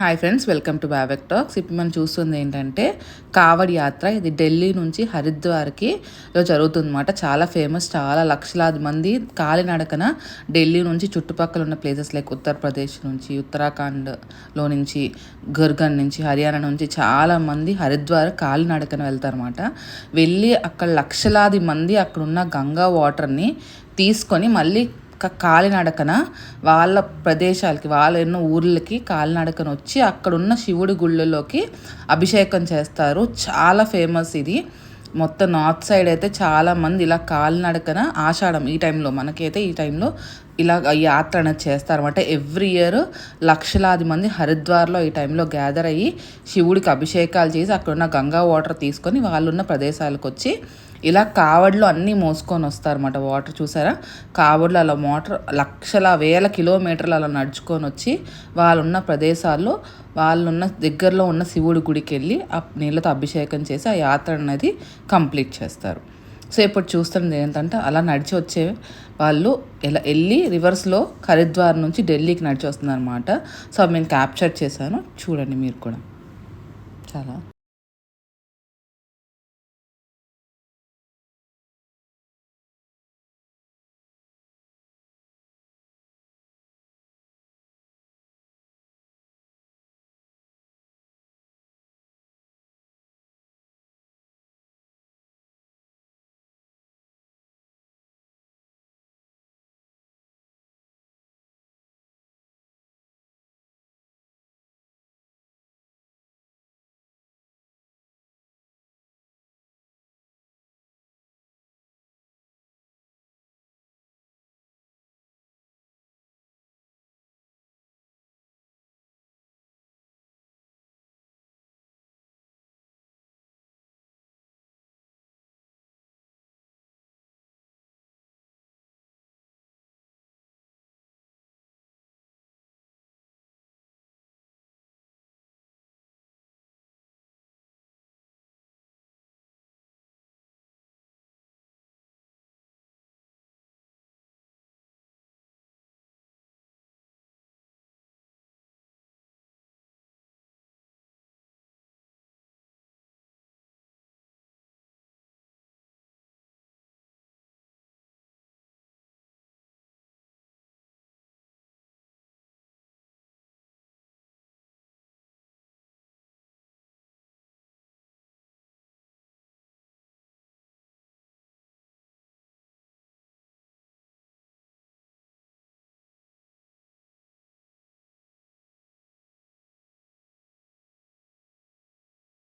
Hi friends, welcome to Babek talks. ఇప్పుడు మనం చూస్తుంది ఏంటంటే కావడి యాత్ర. ఇది ఢిల్లీ నుంచి హరిద్వార్కి జరుగుతుందన్నమాట. చాలా ఫేమస్. చాలా లక్షలాది మంది కాలినడకన ఢిల్లీ నుంచి చుట్టుపక్కల ఉన్న ప్లేసెస్ లైక్ ఉత్తరప్రదేశ్ నుంచి, ఉత్తరాఖండ్లో నుంచి, గుర్గాన్ నుంచి, హర్యానా నుంచి చాలామంది హరిద్వార్ కాలినడకన వెళ్తారన్నమాట. వెళ్ళి అక్కడ లక్షలాది మంది అక్కడున్న గంగా వాటర్ని తీసుకొని మళ్ళీ కాలినడకన వాళ్ళ ప్రదేశాలకి, వాళ్ళ ఎన్నో ఊర్లకి కాలినడకన వచ్చి అక్కడున్న శివుడి గుళ్ళలోకి అభిషేకం చేస్తారు. చాలా ఫేమస్ ఇది. మొత్తం నార్త్ సైడ్ అయితే చాలామంది ఇలా కాలినడకన ఆషాఢం ఈ టైంలో, మనకైతే ఈ టైంలో ఇలా యాత్ర అనేది చేస్తారన్నమాట. ఎవ్రీ ఇయర్ లక్షలాది మంది హరిద్వార్లో ఈ టైంలో గ్యాదర్ అయ్యి శివుడికి అభిషేకాలు చేసి అక్కడున్న గంగా వాటర్ తీసుకొని వాళ్ళున్న ప్రదేశాలకు వచ్చి ఇలా కావడిలో అన్నీ మోసుకొని వస్తారన్నమాట. వాటర్ చూసారా, కావడిలో అలా లక్షల వేల కిలోమీటర్లు అలా నడుచుకొని వచ్చి వాళ్ళున్న ప్రదేశాల్లో వాళ్ళున్న దగ్గరలో ఉన్న శివుడి గుడికి వెళ్ళి ఆ నీళ్ళతో అభిషేకం చేసి ఆ యాత్ర అనేది కంప్లీట్ చేస్తారు. సో ఇప్పుడు చూస్తుంది ఏంటంటే అలా నడిచి వచ్చే వాళ్ళు ఇలా వెళ్ళి రివర్స్లో హరిద్వార్ నుంచి ఢిల్లీకి నడిచి వస్తుంది అనమాట. సో నేను క్యాప్చర్ చేశాను, చూడండి మీరు కూడా. చాలా